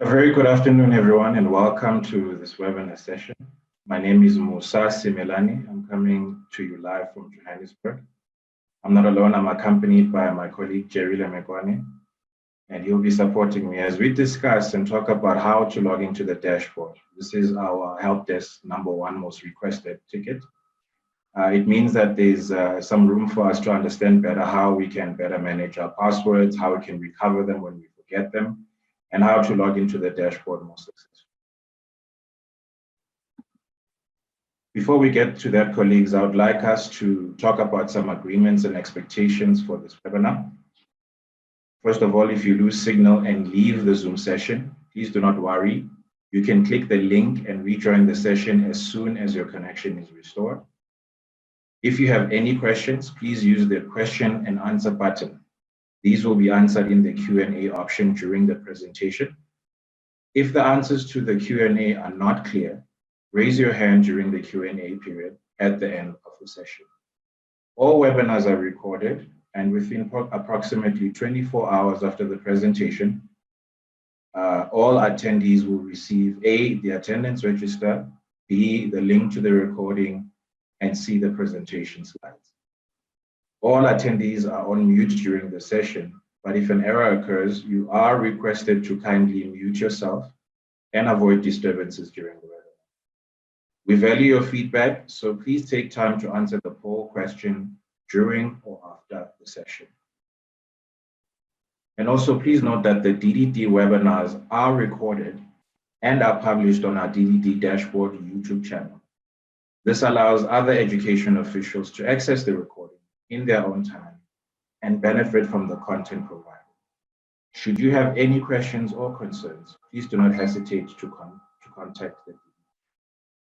A very good afternoon, everyone, and welcome to this webinar session. My name is Musa Simelani. I'm coming to you live from Johannesburg. I'm not alone. I'm accompanied by my colleague, Jerry Lemekwane, and he'll be supporting me as we discuss and talk about how to log into the dashboard. This is our help desk #1 most requested ticket. It means that there's some room for us to understand better how we can better manage our passwords, how we can recover them when we forget them, and how to log into the dashboard more successfully. Before we get to that, colleagues, I would like us to talk about some agreements and expectations for this webinar. First of all, if you lose signal and leave the Zoom session, please do not worry. You can click the link and rejoin the session as soon as your connection is restored. If you have any questions, please use the question and answer button. These will be answered in the Q&A option during the presentation. If the answers to the Q&A are not clear, raise your hand during the Q&A period at the end of the session. All webinars are recorded, and within approximately 24 hours after the presentation, all attendees will receive A, the attendance register, B, the link to the recording, and C, the presentation slides. All attendees are on mute during the session, but if an error occurs, you are requested to kindly mute yourself and avoid disturbances during the webinar. We value your feedback, so please take time to answer the poll question during or after the session. And also please note that the DDD webinars are recorded and are published on our DDD Dashboard YouTube channel. This allows other education officials to access the recording in their own time and benefit from the content provided. Should you have any questions or concerns, please do not hesitate to contact the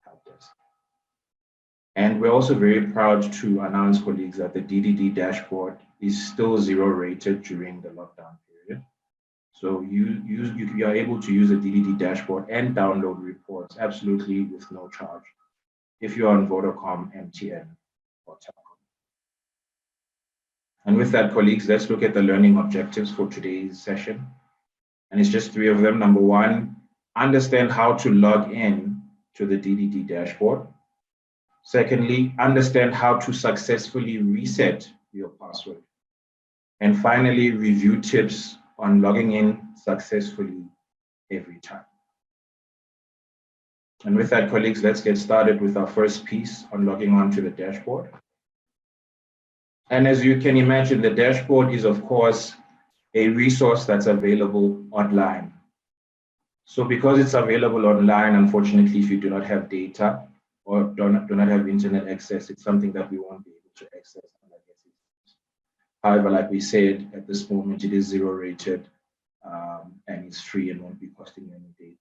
help desk. And we're also very proud to announce, colleagues, that the DDD dashboard is still 0 rated during the lockdown period. So you are able to use the DDD dashboard and download reports absolutely with no charge if you're on Vodacom, MTN, or Telkom. And with that, colleagues, let's look at the learning objectives for today's session. And it's just 3 of them. Number 1, understand how to log in to the DDD dashboard. Secondly, understand how to successfully reset your password. And finally, review tips on logging in successfully every time. And with that, colleagues, let's get started with our first piece on logging on to the dashboard. And as you can imagine, the dashboard is, of course, a resource that's available online. So because it's available online, unfortunately, if you do not have data or do not have internet access, it's something that we won't be able to access. However, like we said, at this moment, it is 0 rated and it's free and won't be costing you any data.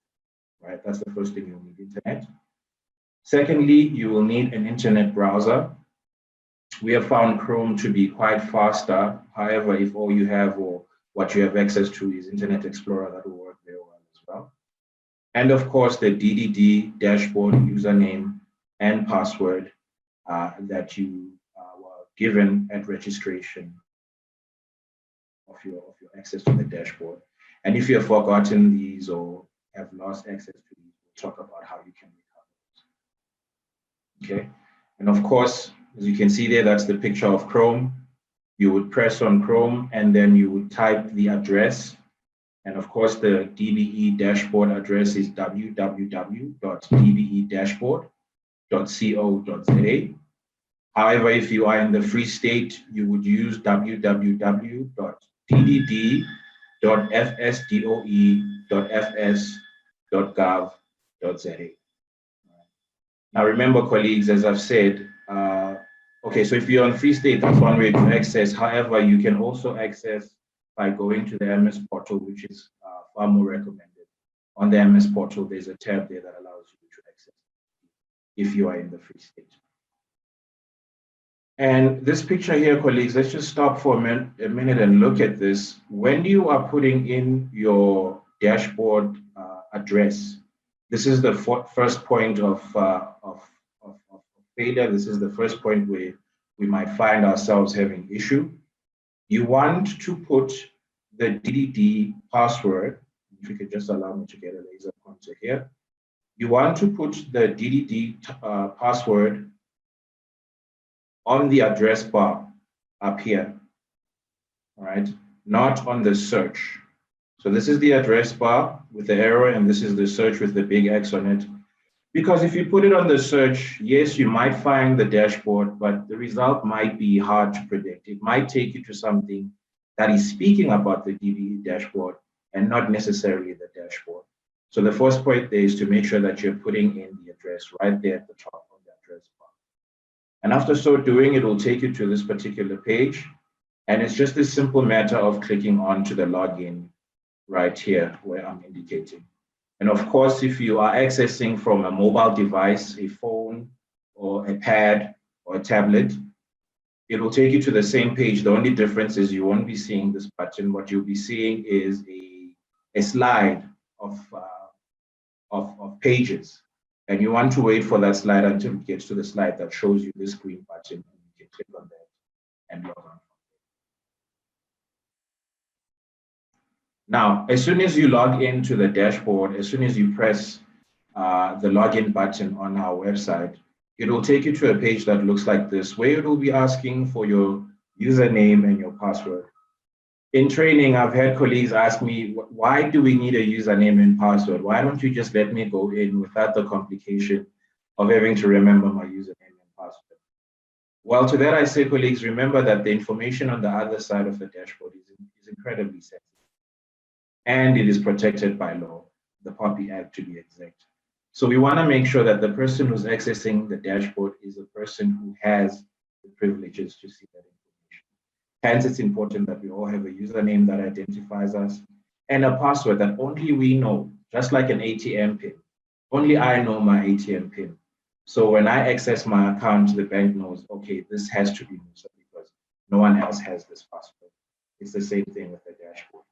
Right? That's the first thing you'll need, internet. Secondly, you will need an internet browser. We have found Chrome to be quite faster. However, if all you have or what you have access to is Internet Explorer, that will work very well as well. And of course, the DDD dashboard username and password that you were given at registration of your access to the dashboard. And if you have forgotten these or have lost access to these, we'll talk about how you can recover it. Okay, and of course, as you can see there, that's the picture of Chrome. You would press on Chrome and then you would type the address. And of course, the DDD dashboard address is www.dddashboard.co.za. However, if you are in the Free State, you would use www.ddd.fsdoe.fs.gov.za. Now, remember, colleagues, as I've said, okay, so if you're on Free State, that's one way to access. However, you can also access by going to the MS portal, which is far more recommended. On the MS portal, there's a tab there that allows you to access if you are in the Free State. And this picture here, colleagues, let's just stop for a minute and look at this. When you are putting in your dashboard address, this is the first point of failure. This is the first point where we might find ourselves having issue. You want to put the DDD password if you could just allow me to get a laser pointer here. You want to put the DDD password on the address bar up here, all right? Not on the search. So this is the address bar with the arrow, and this is the search with the big X on it. Because if you put it on the search, yes, you might find the dashboard, but the result might be hard to predict. It might take you to something that is speaking about the DDD dashboard and not necessarily the dashboard. So the first point there is to make sure that you're putting in the address right there at the top of the address bar. And after so doing, it will take you to this particular page. And it's just a simple matter of clicking on to the login right here where I'm indicating. And of course, if you are accessing from a mobile device, a phone or a pad or a tablet, it will take you to the same page. The only difference is you won't be seeing this button. What you'll be seeing is a slide of pages. And you want to wait for that slide until it gets to the slide that shows you this green button. And you can click on that and log on. Now, as soon as you log into the dashboard, as soon as you press the login button on our website, it will take you to a page that looks like this, where it will be asking for your username and your password. In training, I've had colleagues ask me, why do we need a username and password? Why don't you just let me go in without the complication of having to remember my username and password? Well, to that I say, colleagues, remember that the information on the other side of the dashboard is incredibly sensitive. And it is protected by law, the POPI Act to be exact. So we want to make sure that the person who's accessing the dashboard is a person who has the privileges to see that information. Hence, it's important that we all have a username that identifies us and a password that only we know, just like an ATM PIN. Only I know my ATM PIN. So when I access my account, the bank knows, okay, this has to be Musa because no one else has this password. It's the same thing with the dashboard.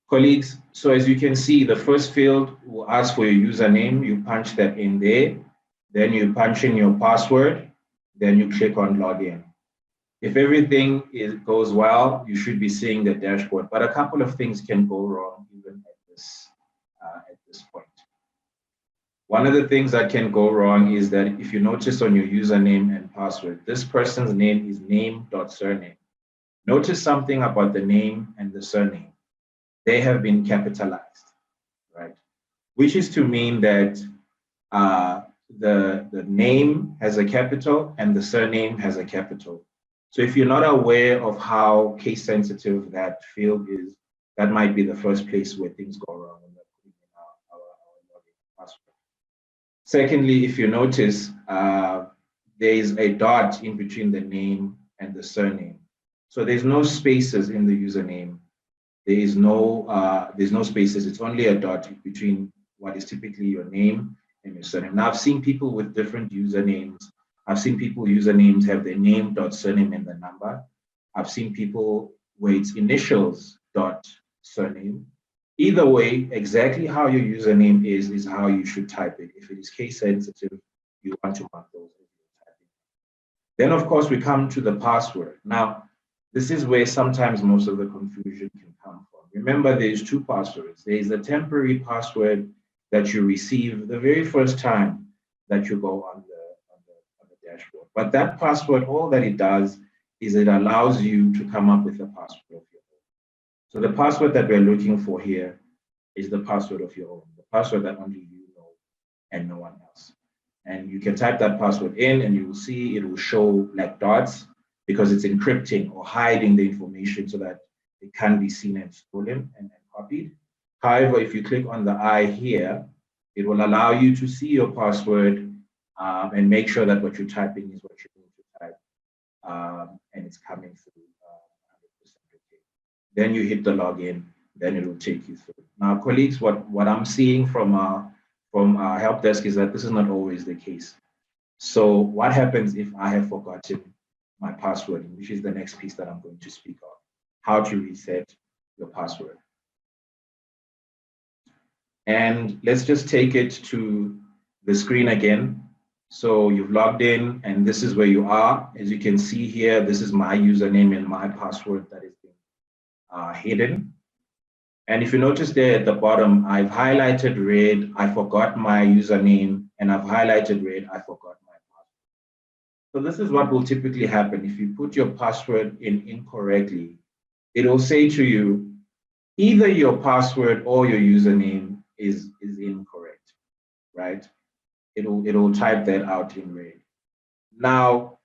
Colleagues, so as you can see, the first field will ask for your username. You punch that in there. Then you punch in your password. Then you click on login. If everything goes well, you should be seeing the dashboard. But a couple of things can go wrong even at this point. One of the things that can go wrong is that if you notice on your username and password, this person's name is name.surname. Notice something about the name and the surname. They have been capitalized, right? Which is to mean that the name has a capital and the surname has a capital. So if you're not aware of how case sensitive that field is, that might be the first place where things go wrong when we're putting in our login password. Secondly, if you notice, there is a dot in between the name and the surname. So there's no spaces in the username. There's no spaces. It's only a dot between what is typically your name and your surname. Now, I've seen people with different usernames. I've seen people usernames have their name dot surname and the number. I've seen people where it's initials dot surname. Either way, exactly how your username is how you should type it. If it is case sensitive, you want to mark those as you're typing. Then, of course, we come to the password. Now, this is where sometimes most of the confusion can come from. Remember, there's two passwords. There's a temporary password that you receive the very first time that you go on the dashboard. But that password, all that it does is it allows you to come up with a password of your own. So the password that we're looking for here is the password of your own, the password that only you know and no one else. And you can type that password in and you will see it will show black dots, because it's encrypting or hiding the information so that it can be seen and stolen and copied. However, if you click on the I here, it will allow you to see your password and make sure that what you're typing is what you need to type, and it's coming through 100% okay. Then you hit the login, then it will take you through. Now, colleagues, what I'm seeing from our help desk is that this is not always the case. So what happens if I have forgotten my password, which is the next piece that I'm going to speak of, how to reset your password. And let's just take it to the screen again. So you've logged in and this is where you are. As you can see here, this is my username and my password that is being hidden. And if you notice there at the bottom, I've highlighted red, I forgot my username, and I've highlighted red, I forgot my password. So this is what will typically happen. If you put your password in incorrectly, it will say to you, either your password or your username is incorrect, right? It'll type that out in red. Now,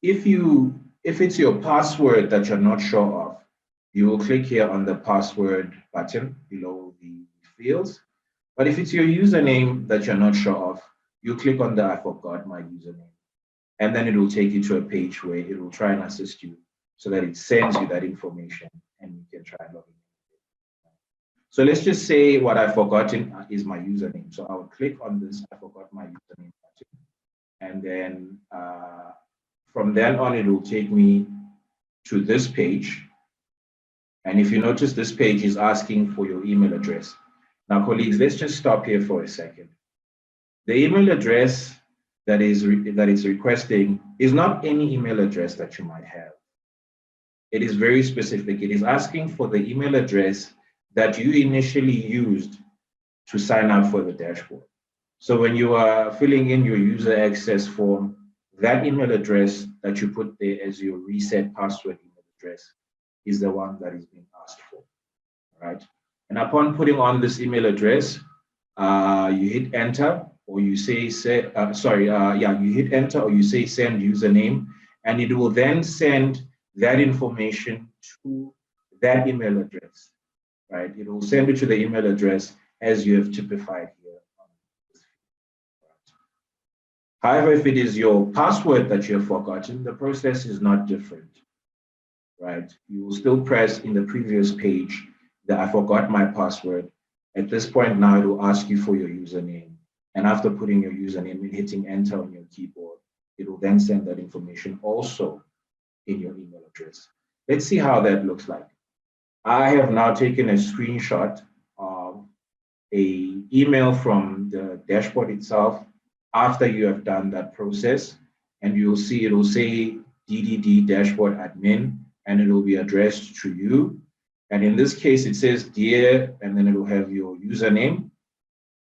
if it's your password that you're not sure of, you will click here on the password button below the fields. But if it's your username that you're not sure of, you click on the I forgot my username. And then it will take you to a page where it will try and assist you so that it sends you that information and you can try and log in. So let's just say what I've forgotten is my username. So I will click on this I forgot my username button. And then from then on, it will take me to this page. And if you notice, this page is asking for your email address. Now, colleagues, let's just stop here for a second. The email address that it's requesting is not any email address that you might have. It is very specific. It is asking for the email address that you initially used to sign up for the dashboard. So when you are filling in your user access form, that email address that you put there as your reset password email address is the one that is being asked for, right? And upon putting on this email address, you hit enter, or you say, you hit enter, or you say send username, and it will then send that information to that email address, right? It will send it to the email address as you have typified here. However, if it is your password that you have forgotten, the process is not different, right? You will still press in the previous page that I forgot my password. At this point now, it will ask you for your username. And after putting your username and hitting enter on your keyboard, it will then send that information also in your email address. Let's see how that looks like. I have now taken a screenshot of an email from the dashboard itself after you have done that process, and you'll see it will say DDD Dashboard Admin, and it will be addressed to you. And in this case, it says dear, and then it will have your username.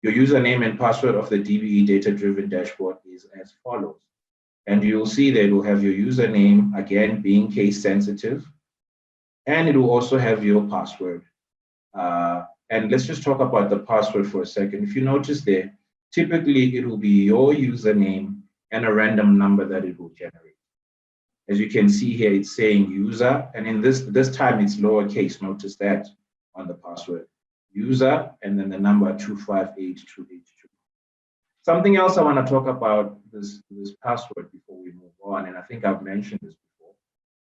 Your username and password of the DDD data-driven dashboard is as follows. And you'll see that it will have your username, again, being case sensitive, and it will also have your password. And let's just talk about the password for a second. If you notice there, typically it will be your username and a random number that it will generate. As you can see here, it's saying user, and in this time it's lowercase. Notice that on the password. User, and then the number 258282. Something else I want to talk about this password before we move on, and I think I've mentioned this before.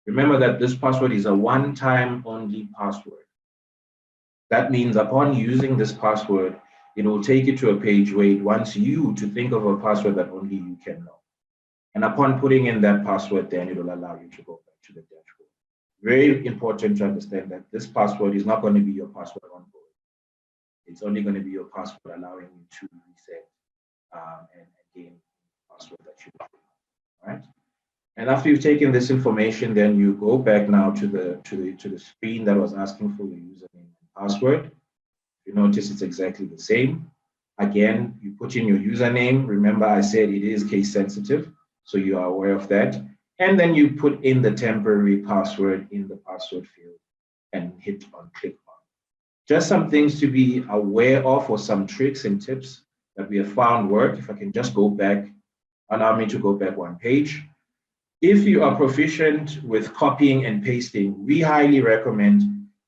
Remember that this password is a one-time only password. That means upon using this password, it will take you to a page where it wants you to think of a password that only you can know. And upon putting in that password, then it will allow you to go back to the dashboard. Very important to understand that this password is not going to be your password on board. It's only going to be your password allowing you to reset and gain the password that you want. All right. And after you've taken this information, then you go back now to the screen that was asking for your username and password. You notice it's exactly the same. Again, you put in your username. Remember, I said it is case sensitive, so you are aware of that. And then you put in the temporary password in the password field and hit on click on. Just some things to be aware of, or some tricks and tips that we have found work. If I can just go back, allow me to go back one page. If you are proficient with copying and pasting, we highly recommend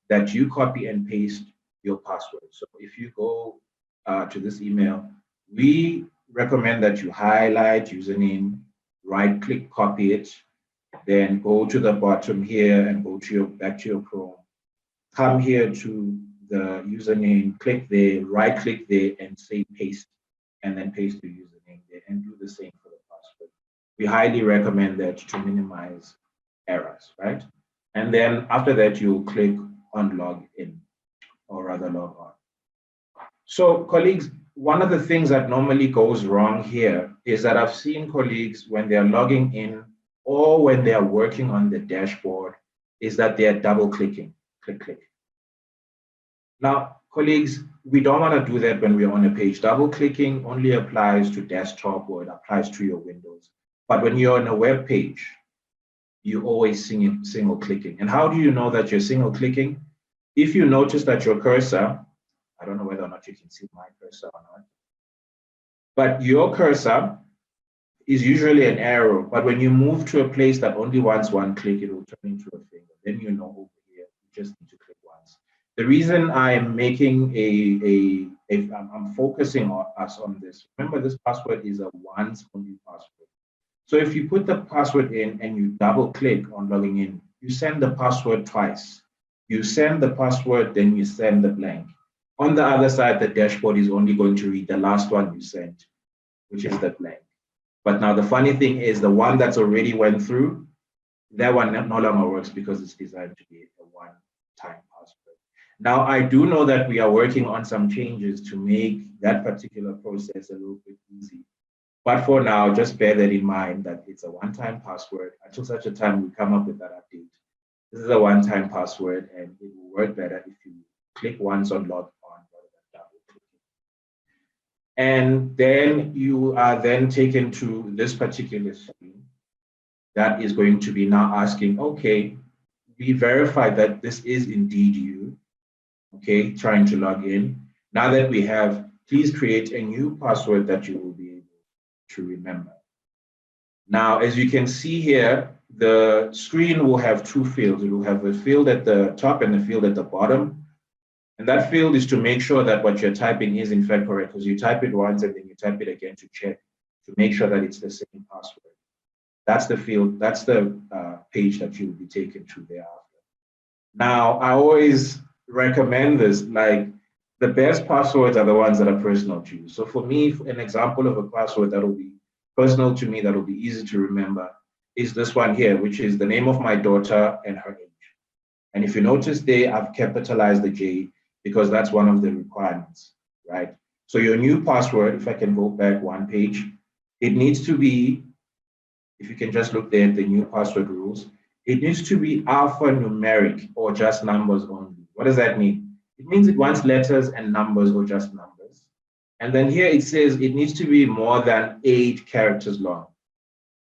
that you copy and paste your password. So if you go to this email, we recommend that you highlight username, right click, copy it, then go to the bottom here and go to back to your Chrome. Come here to the username, click there, right click there and say paste, and then paste the username there and do the same for the password. We highly recommend that to minimize errors, right? And then after that, you click on log in, or rather log on. So colleagues, one of the things that normally goes wrong here is that I've seen colleagues when they're logging in or when they are working on the dashboard is that they're double clicking, click, click. Now, colleagues, we don't want to do that when we're on a page. Double clicking only applies to desktop or it applies to your Windows. But when you're on a web page, you always single clicking. And how do you know that you're single clicking? If you notice that your cursor, I don't know whether or not you can see my cursor or not, but your cursor is usually an arrow. But when you move to a place that only wants one click, it will turn into a finger. Then you know over here, you just need to click once. The reason I'm making I'm focusing on us on this, remember this password is a once only password. So if you put the password in and you double click on logging in, you send the password twice. You send the password, then you send the blank. On the other side, the dashboard is only going to read the last one you sent, which is the blank. But now the funny thing is the one that's already went through, that one no longer works because it's designed to be a one-time password. Now, I do know that we are working on some changes to make that particular process a little bit easy. But for now, just bear that in mind that it's a one-time password until such a time we come up with that update. This is a one-time password and it will work better if you click once on log on rather than double clicking. And then you are then taken to this particular screen that is going to be now asking, okay, we verified that this is indeed you, okay, trying to log in. Now that we have, please create a new password that you will be able to remember. Now, as you can see here, the screen will have two fields. It will have a field at the top and a field at the bottom. And that field is to make sure that what you're typing is in fact correct, because you type it once and then you type it again to check, to make sure that it's the same password. That's the field, that's the page that you will be taken to thereafter. Now, I always recommend this, like the best passwords are the ones that are personal to you. So for me, an example of a password that will be personal to me, that will be easy to remember, is this one here, which is the name of my daughter and her age. And if you notice there, I've capitalized the J because that's one of the requirements, right? So your new password, if I can go back one page, it needs to be, if you can just look there at the new password rules, it needs to be alphanumeric or just numbers only. What does that mean? It means it wants letters and numbers or just numbers. And then here it says it needs to be more than 8 characters long.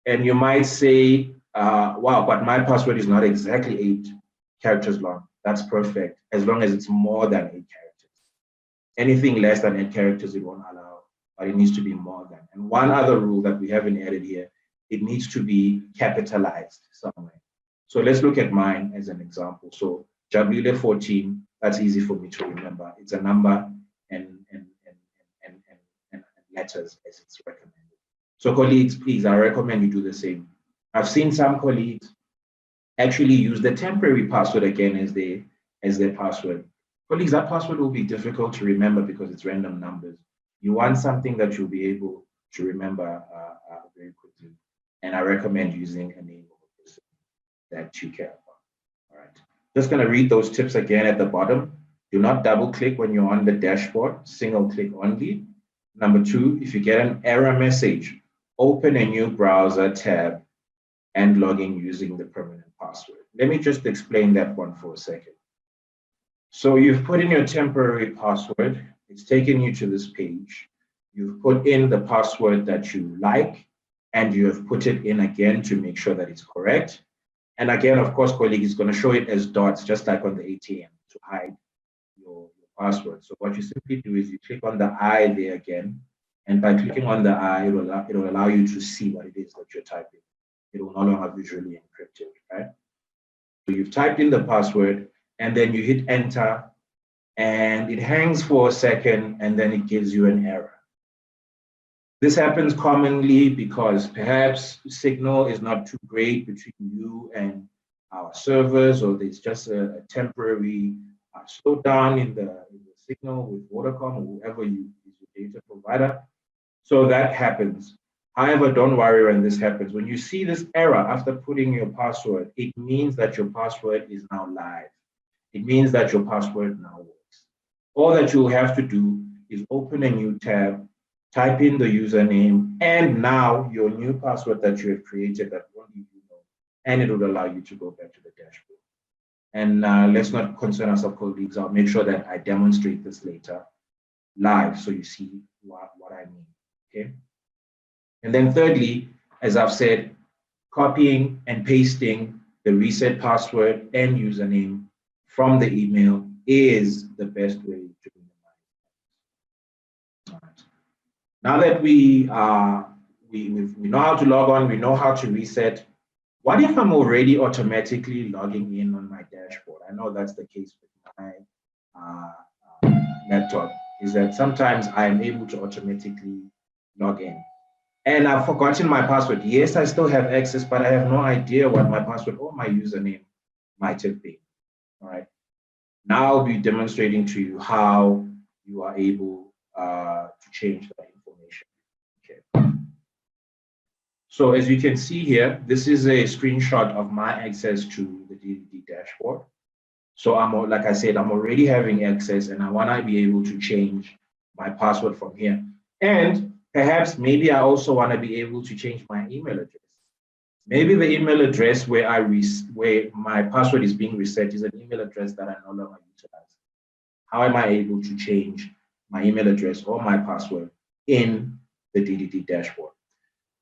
And you might say, wow, but my password is not exactly 8 characters long. That's perfect, as long as it's more than 8 characters. Anything less than 8 characters, it won't allow, but it needs to be more than. And one other rule that we haven't added here, it needs to be capitalized somewhere. So let's look at mine as an example. So Jabulile 14, that's easy for me to remember. It's a number and letters as it's recommended. So colleagues, please, I recommend you do the same. I've seen some colleagues actually use the temporary password again as their password. Colleagues, that password will be difficult to remember because it's random numbers. You want something that you'll be able to remember very quickly. And I recommend using a name of a person that you care about. All right. Just going to read those tips again at the bottom. Do not double click when you're on the dashboard, single click only. Number 2, if you get an error message, open a new browser tab and log in using the permanent password. Let me just explain that one for a second. So you've put in your temporary password. It's taken you to this page. You've put in the password that you like, and you have put it in again to make sure that it's correct. And again, of course, colleague is going to show it as dots, just like on the ATM, to hide your password. So what you simply do is you click on the I there again, and by clicking on the I, it will allow you to see what it is that you're typing. It will no longer visually encrypt it, right? So you've typed in the password, and then you hit enter, and it hangs for a second, and then it gives you an error. This happens commonly because perhaps signal is not too great between you and our servers, or there's just a temporary slowdown in the signal with Vodacom or whoever is your data provider. So that happens. However, don't worry when this happens. When you see this error after putting your password, it means that your password is now live. It means that your password now works. All that you'll have to do is open a new tab, type in the username, and now your new password that you have created that only you know, and it will allow you to go back to the dashboard. And let's not concern ourselves, colleagues. I'll make sure that I demonstrate this later live so you see what I mean, okay? And then thirdly, as I've said, copying and pasting the reset password and username from the email is the best way to minimize. All right. Now that we know how to log on, we know how to reset. What if I'm already automatically logging in on my dashboard? I know that's the case with my laptop, is that sometimes I'm able to automatically log in. And I've forgotten my password. Yes, I still have access, but I have no idea what my password or my username might have been. All right. Now I'll be demonstrating to you how you are able to change that information. Okay. So as you can see here, this is a screenshot of my access to the DDD dashboard. So like I said, I'm already having access and I want to be able to change my password from here. And perhaps maybe I also want to be able to change my email address. Maybe the email address where my password is being reset is an email address that I no longer utilize. How am I able to change my email address or my password in the DDD dashboard?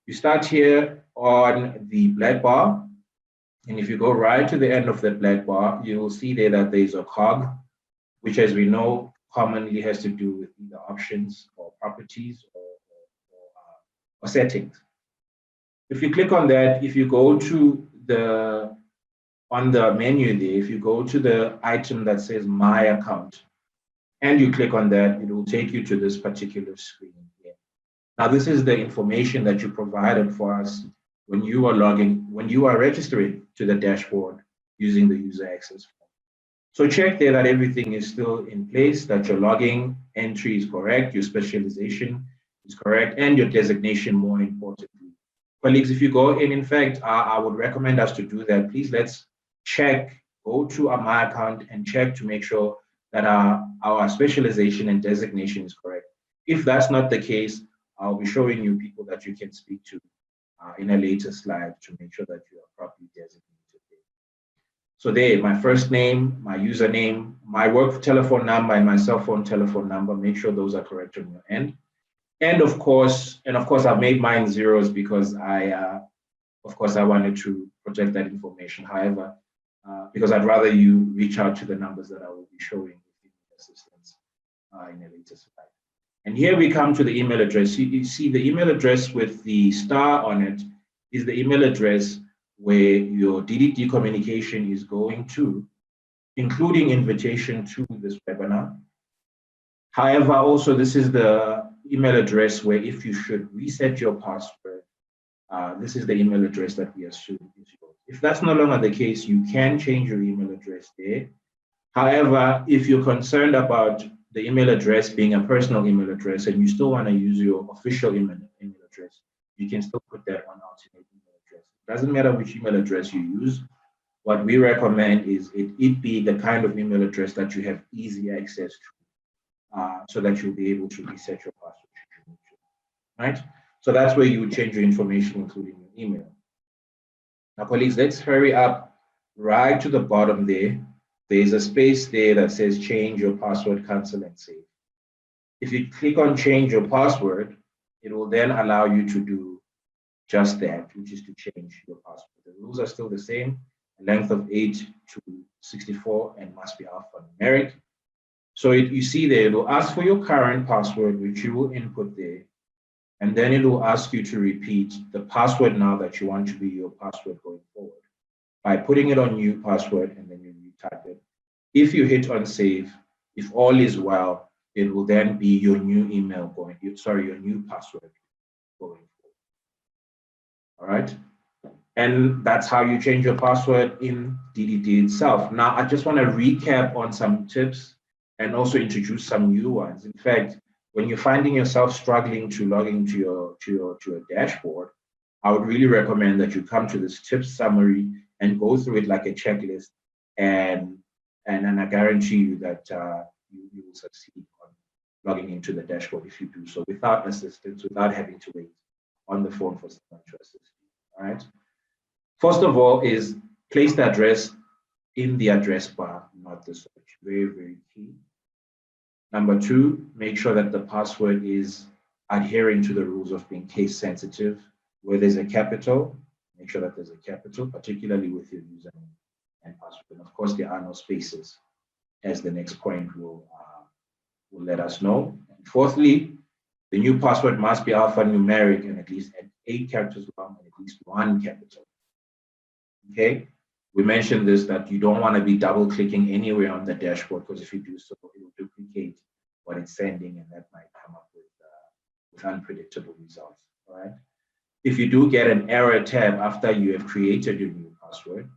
You start here on the black bar, and if you go right to the end of the black bar, you will see there that there's a cog, which, as we know, commonly has to do with either options or properties or settings. If you click on that, if you go to on the menu there, if you go to the item that says My Account, and you click on that, it will take you to this particular screen here. Now, this is the information that you provided for us when you are registering to the dashboard using the user access form. So check there that everything is still in place, that your logging entry is correct, your specialization is correct, and your designation, more importantly. Colleagues, if you go in fact, I would recommend us to do that. Please let's check, go to My Account and check to make sure that our specialization and designation is correct. If that's not the case, I'll be showing you people that you can speak to in a later slide to make sure that you are properly designated. So there, my first name, my username, my work telephone number, and my cell phone telephone number, make sure those are correct on your end. And of course, I've made mine zeros because of course, I wanted to protect that information. However, because I'd rather you reach out to the numbers that I will be showing if you need assistance in a later slide. And here we come to the email address. You see the email address with the star on it is the email address where your DDD communication is going to, including invitation to this webinar. However, also this is the email address where if you should reset your password, this is the email address that we assume is yours. If that's no longer the case, you can change your email address there. However, if you're concerned about the email address being a personal email address and you still want to use your official email address, you can still put that on alternate email address. It doesn't matter which email address you use. What we recommend is it be the kind of email address that you have easy access to, so that you'll be able to reset your password, right? So that's where you would change your information, including your email. Now, colleagues, let's hurry up right to the bottom there. There's a space there that says change your password, cancel, and save. If you click on change your password, it will then allow you to do just that, which is to change your password. The rules are still the same, length of 8 to 64 and must be alphanumeric. So you see there, it will ask for your current password, which you will input there. And then it will ask you to repeat the password now that you want to be your password going forward by putting it on new password and then you retype it. If you hit on save, if all is well, it will then be your new email your new password going forward. All right. And that's how you change your password in DDD itself. Now, I just want to recap on some tips and also introduce some new ones. In fact, when you're finding yourself struggling to log into your dashboard, I would really recommend that you come to this tips summary and go through it like a checklist, and I guarantee you that you will succeed on logging into the dashboard if you do so without assistance, without having to wait on the phone for someone to assist you. All right. First of all is place the address in the address bar, not the search. Very, very key. Number two, make sure that the password is adhering to the rules of being case sensitive. Where there's a capital, make sure that there's a capital, particularly with your username and password. And of course, there are no spaces, as the next point will let us know. And fourthly, the new password must be alphanumeric and at least 8 characters long and at least 1 capital. Okay, we mentioned this, that you don't want to be double clicking anywhere on the dashboard, because if you do so, it will duplicate what it's sending, and that might come up with unpredictable results. All right. If you do get an error tab after you have created your new password,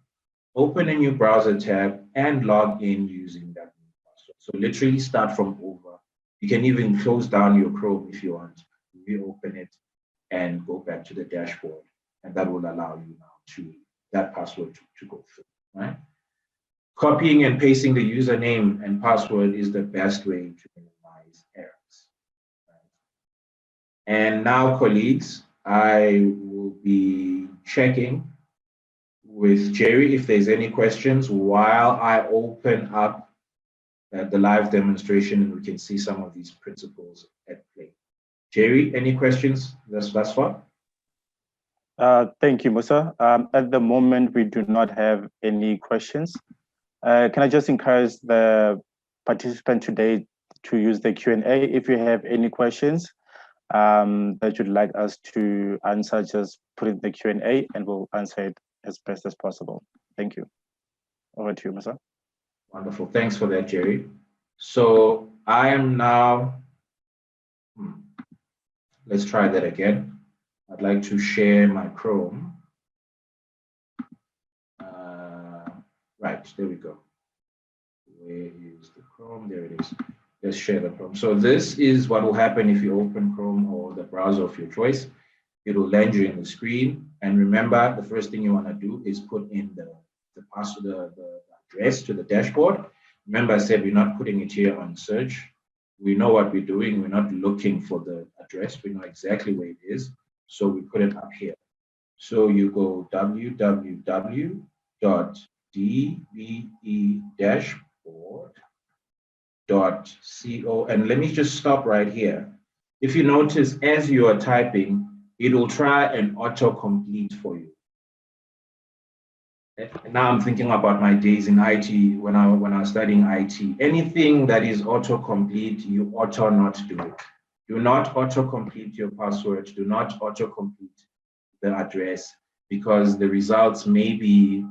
open a new browser tab and log in using that new password. So literally start from over. You can even close down your Chrome if you want, reopen it and go back to the dashboard. And that will allow you now that password to go through, right? Copying and pasting the username and password is the best way to minimize errors. Right? And now, colleagues, I will be checking with Jerry if there's any questions while I open up the live demonstration and we can see some of these principles at play. Jerry, any questions thus far? Thank you, Musa. At the moment, we do not have any questions. Can I just encourage the participant today to use the Q&A? If you have any questions that you'd like us to answer, just put it in the Q&A and we'll answer it as best as possible. Thank you. Over to you, Musa. Wonderful. Thanks for that, Jerry. So I am now, let's try that again. I'd like to share my Chrome. Right, there we go. Where is the Chrome? There it is. Let's share the Chrome. So this is what will happen if you open Chrome or the browser of your choice. It will land you in the screen. And remember, the first thing you want to do is put in the password, the address to the dashboard. Remember, I said we're not putting it here on search. We know what we're doing. We're not looking for the address. We know exactly where it is. So we put it up here. So you go www.DDD-Dashboard.co. And let me just stop right here. If you notice, as you are typing, it will try and autocomplete for you. Now I'm thinking about my days in IT when I was studying IT. Anything that is autocomplete, you ought not do it. Do not autocomplete your password. Do not autocomplete the address, because the results may be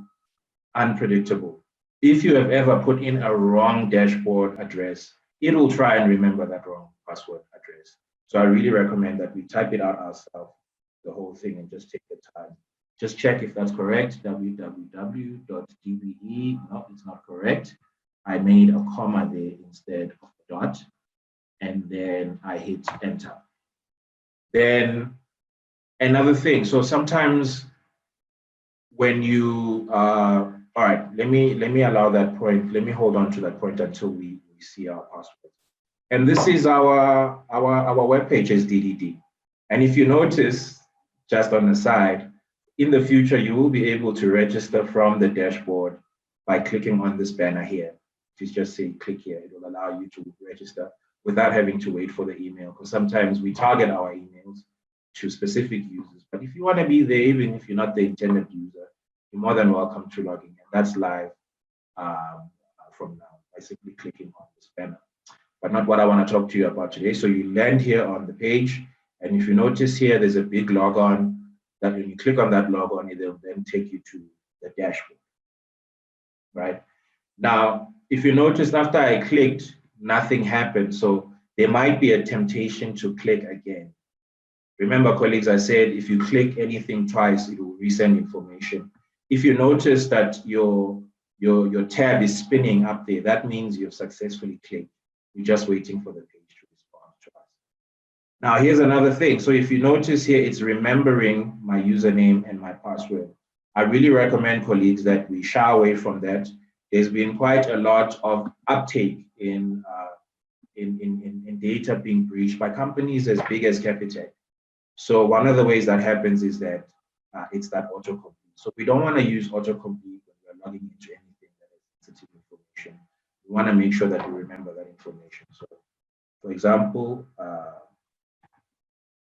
unpredictable. If you have ever put in a wrong dashboard address, it will try and remember that wrong password address. So I really recommend that we type it out ourselves, the whole thing, and just take the time. Just check if that's correct. www.dbe. No, it's not correct. I made a comma there instead of a dot. And then I hit enter. Then another thing, so sometimes when you, all right, let me allow that point. Let me hold on to that point until we see our password. And this is our webpage as DDD. And if you notice, just on the side, in the future, you will be able to register from the dashboard by clicking on this banner here. If you just say click here, it will allow you to register without having to wait for the email, because sometimes we target our emails to specific users. But if you want to be there, even if you're not the intended user, you're more than welcome to log in. And that's live from now by simply clicking on this banner. But not what I want to talk to you about today. So you land here on the page, and if you notice here, there's a big logon. That when you click on that logon, it will then take you to the dashboard, right? Now, if you notice, after I clicked, nothing happened. So there might be a temptation to click again. Remember, colleagues, I said, if you click anything twice, it will resend information. If you notice that your tab is spinning up there, that means you've successfully clicked. We're just waiting for the page to respond to us. Now, here's another thing. So if you notice here, it's remembering my username and my password. I really recommend, colleagues, that we shy away from that. There's been quite a lot of uptake in data being breached by companies as big as Capitec. So one of the ways that happens is that it's that autocomplete. So we don't want to use autocomplete when we're logging into anything that has we want to make sure that we remember that information. So, for example,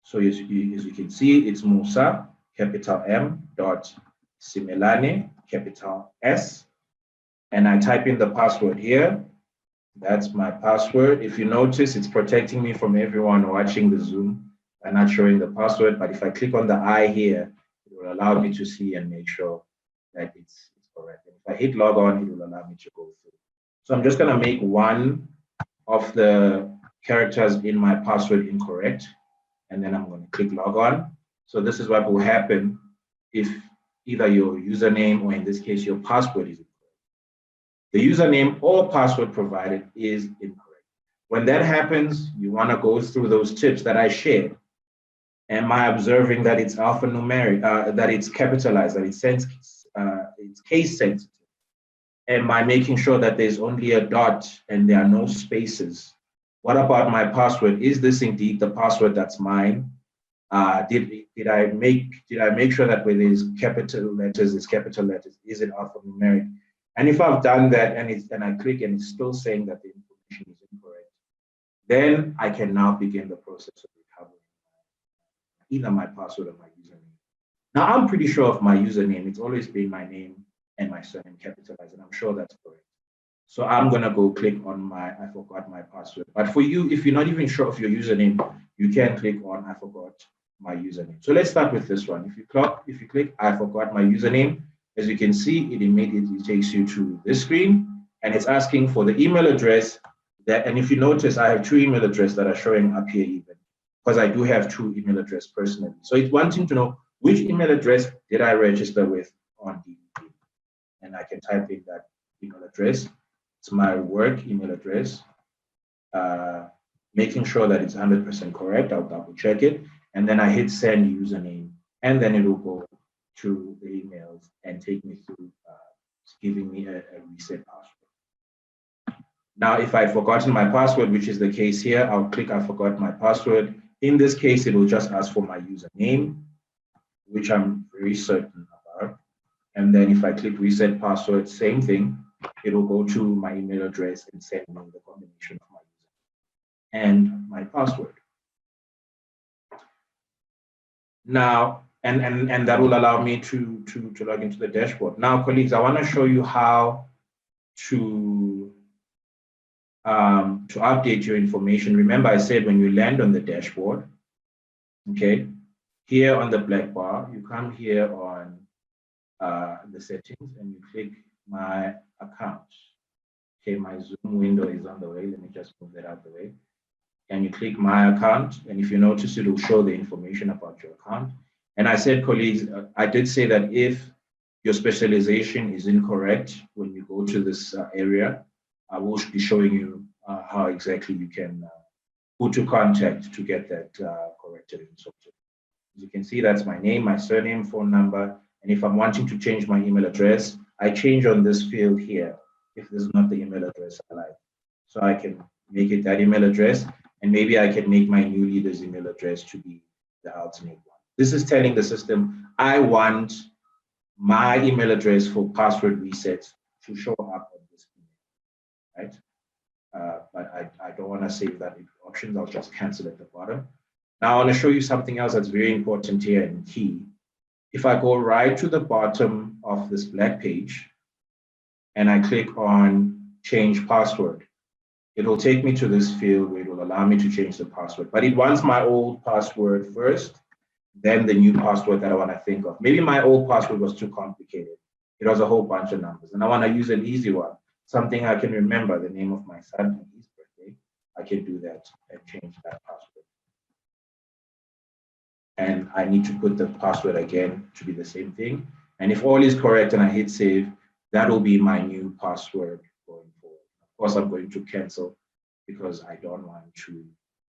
so as you can see, it's Musa, capital M, dot Simelane, capital S, and I type in the password here. That's my password. If you notice, it's protecting me from everyone watching the Zoom by not showing the password, but if I click on the I here, it will allow me to see and make sure that it's correct. And if I hit log on, it will allow me to go through. So I'm just gonna make one of the characters in my password incorrect, and then I'm gonna click log on. So this is what will happen if either your username or in this case, your password is incorrect. The username or password provided is incorrect. When that happens, you want to go through those tips that I shared. Am I observing that it's alphanumeric, that it's capitalized, that it's case sensitive? Am I making sure that there's only a dot and there are no spaces? What about my password? Is this indeed the password that's mine? Did I make sure that where there's capital letters, is capital letters? Is it alphanumeric? And if I've done that and I click and it's still saying that the information is incorrect, then I can now begin the process of recovering either my password or my username. Now I'm pretty sure of my username. It's always been my name and my surname capitalized, and I'm sure that's correct. So I'm gonna go click on I forgot my password. But for you, if you're not even sure of your username, you can click on I forgot my username. So let's start with this one. If you click I forgot my username, as you can see, it immediately takes you to this screen, and it's asking for the email address that, and if you notice, I have two email addresses that are showing up here even, because I do have two email addresses personally. So it's wanting to know which email address did I register with on DDD, and I can type in that email address. It's my work email address, making sure that it's 100% correct. I'll double check it, and then I hit send username, and then it will go to the emails and take me through giving me a reset password. Now, if I've forgotten my password, which is the case here, I'll click I forgot my password. In this case, it will just ask for my username, which I'm very certain about. And then if I click reset password, same thing, it will go to my email address and send me the combination of my username and my password. Now, and that will allow me to log into the dashboard. Now, colleagues, I want to show you how to update your information. Remember, I said when you land on the dashboard, okay, here on the black bar, you come here on the settings and you click my account. Okay, my Zoom window is on the way. Let me just move that out of the way. And you click my account, and if you notice, it will show the information about your account. And I said, colleagues, I did say that if your specialization is incorrect when you go to this area, I will be showing you how exactly you can who to contact to get that corrected and sorted. As you can see, that's my name, my surname, phone number, and if I'm wanting to change my email address, I change on this field here if this is not the email address I like. So I can make it that email address, and maybe I can make my new leader's email address to be the alternate one. This is telling the system, I want my email address for password resets to show up on this email, right? But I don't want to save that option. I'll just cancel at the bottom. Now I want to show you something else that's very important here and key. If I go right to the bottom of this black page and I click on change password, it will take me to this field where it will allow me to change the password. But it wants my old password first, then the new password that I want to think of. Maybe my old password was too complicated. It was a whole bunch of numbers, and I want to use an easy one, something I can remember, the name of my son and his birthday. I can do that and change that password. And I need to put the password again to be the same thing. And if all is correct and I hit save, that will be my new password going forward. Of course, I'm going to cancel because I don't want to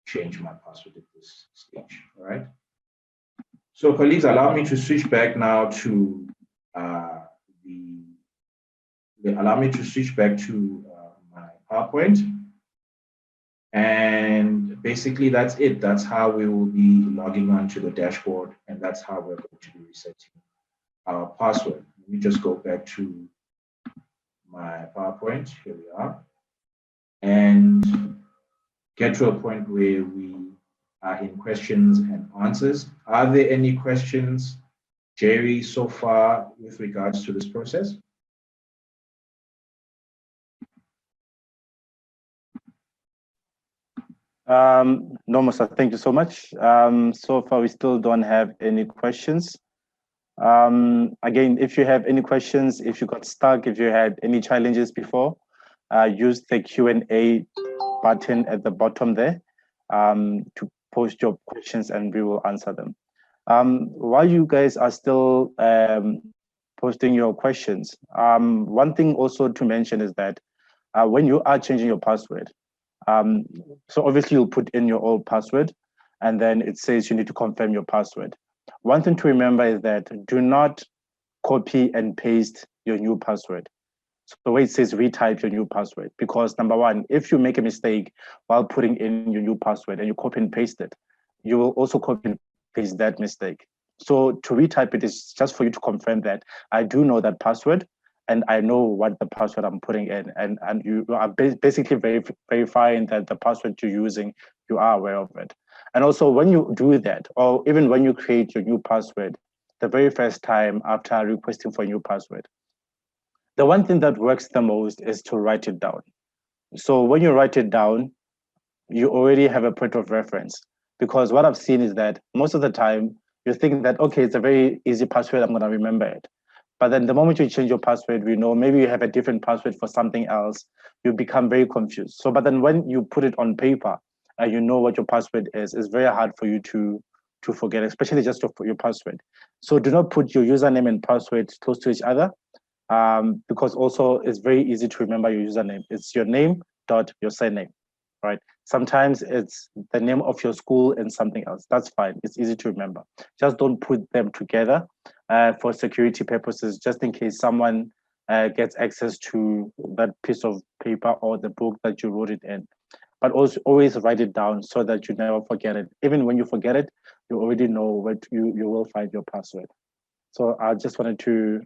change my password at this stage, all right? So colleagues, allow me to switch back now to my PowerPoint. And basically that's it. That's how we will be logging on to the dashboard, and that's how we're going to be resetting our password. Let me just go back to my PowerPoint. Here we are. and get to a point where we are in questions and answers. Are there any questions, Jerry, so far with regards to this process? No, Musa, thank you so much. So far, we still don't have any questions. Again, if you have any questions, if you got stuck, if you had any challenges before, use the Q&A button at the bottom there to post your questions and we will answer them. While you guys are still posting your questions, one thing also to mention is that when you are changing your password, so obviously you'll put in your old password and then it says you need to confirm your password. One thing to remember is that do not copy and paste your new password. So the way it says retype your new password, because number one, if you make a mistake while putting in your new password and you copy and paste it, you will also copy and paste that mistake. So to retype it is just for you to confirm that I do know that password and I know what the password I'm putting in, and you are basically verifying that the password you're using, you are aware of it. And also when you do that, or even when you create your new password, the very first time after requesting for a new password, the one thing that works the most is to write it down. So when you write it down, you already have a point of reference, because what I've seen is that most of the time you're thinking that, okay, it's a very easy password, I'm going to remember it. But then the moment you change your password, we know maybe you have a different password for something else, you become very confused. So, but then when you put it on paper and you know what your password is, it's very hard for you to forget, especially just your password. So do not put your username and password close to each other, because also it's very easy to remember your username. It's your name dot your surname, right? Sometimes it's the name of your school and something else. That's fine. It's easy to remember. Just don't put them together for security purposes, just in case someone gets access to that piece of paper or the book that you wrote it in. But also always write it down so that you never forget it. Even when you forget it, you already know what you will find your password. So I just wanted to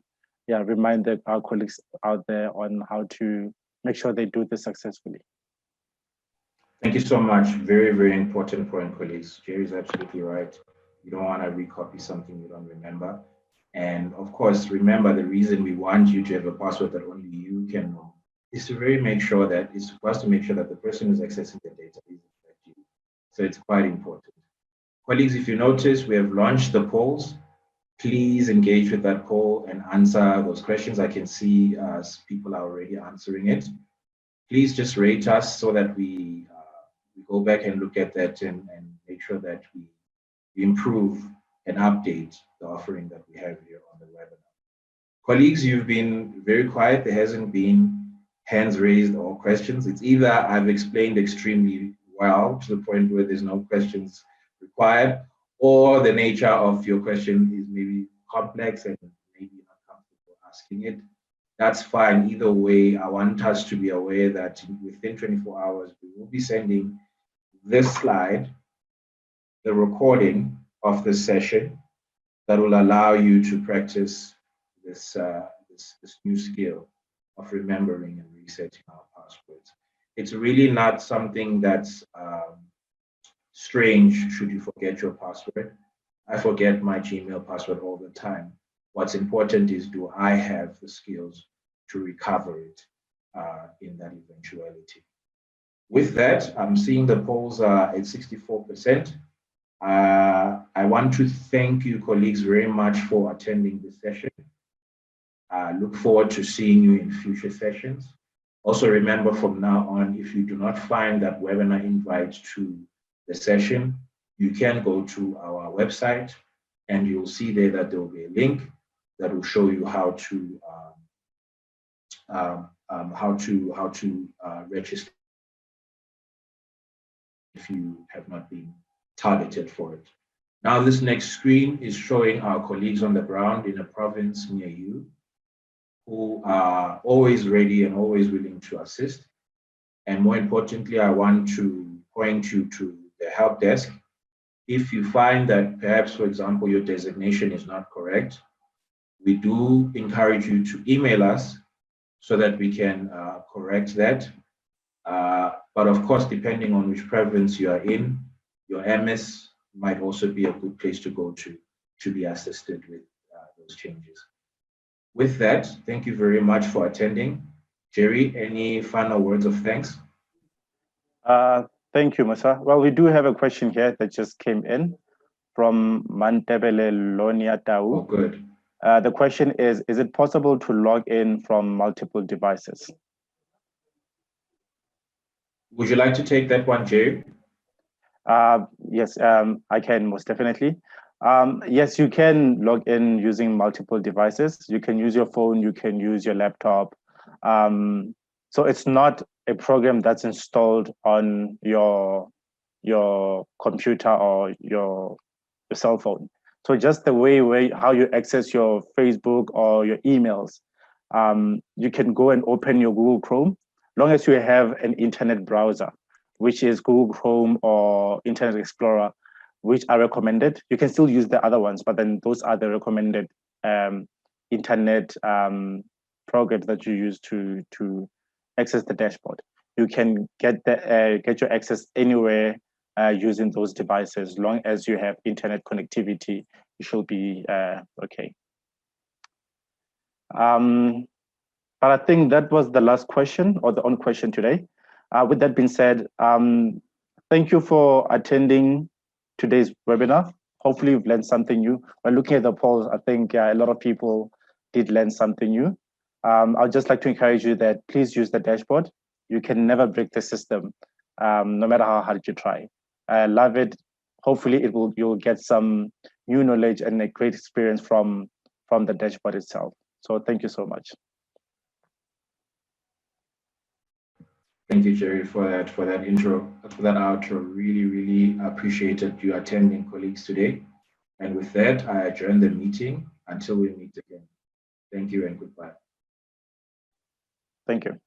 remind our colleagues out there on how to make sure they do this successfully. Thank you so much. Very, very important point, colleagues. Jerry's absolutely right. You don't want to recopy something you don't remember. And of course, remember the reason we want you to have a password that only you can know is to really make sure that it's for us to make sure that the person who's accessing the data is you. So it's quite important. Colleagues, if you notice, we have launched the polls. Please engage with that poll and answer those questions. I can see people are already answering it. Please just rate us so that we go back and look at that and make sure that we improve and update the offering that we have here on the webinar. Colleagues, you've been very quiet. There hasn't been hands raised or questions. It's either I've explained extremely well to the point where there's no questions required, or the nature of your question is maybe complex and maybe not comfortable asking it. That's fine. Either way, I want us to be aware that within 24 hours, we will be sending this slide, the recording of this session that will allow you to practice this new skill of remembering and resetting our passwords. It's really not something that's strange should you forget your password. I forget my Gmail password all the time. What's important is, do I have the skills to recover it in that eventuality? With that, I'm seeing the polls are at 64%. I want to thank you, colleagues, very much for attending this session. Look forward to seeing you in future sessions. Also remember, from now on, if you do not find that webinar invite to the session, you can go to our website and you'll see there that there will be a link that will show you how to register if you have not been targeted for it. Now, this next screen is showing our colleagues on the ground in a province near you who are always ready and always willing to assist. And more importantly, I want to point you to the help desk. If you find that perhaps, for example, your designation is not correct, we do encourage you to email us so that we can correct that. But of course, depending on which province you are in, your MS might also be a good place to go to be assisted with those changes. With that, thank you very much for attending. Jerry, any final words of thanks? Thank you, Musa. Well, we do have a question here that just came in from Mantebele Lonia Tau. Oh, good. The question is it possible to log in from multiple devices? Would you like to take that one, Jerry? Yes, I can most definitely. Yes, you can log in using multiple devices. You can use your phone, you can use your laptop. So it's not a program that's installed on your computer or your cell phone. So just the way how you access your Facebook or your emails, you can go and open your Google Chrome, long as you have an internet browser, which is Google Chrome or Internet Explorer, which are recommended. You can still use the other ones, but then those are the recommended internet programs that you use to access the dashboard. You can get your access anywhere using those devices. As long as you have internet connectivity, you should be okay. But I think that was the last question or the only question today. With that being said, thank you for attending today's webinar. Hopefully you've learned something new. When looking at the polls, I think a lot of people did learn something new. I'd just like to encourage you that please use the dashboard. You can never break the system, no matter how hard you try. I love it. Hopefully you'll get some new knowledge and a great experience from the dashboard itself. So thank you so much. Thank you, Jerry, for that intro, for that outro. Really appreciated you attending, colleagues, today. And with that, I adjourn the meeting until we meet again. Thank you and goodbye. Thank you.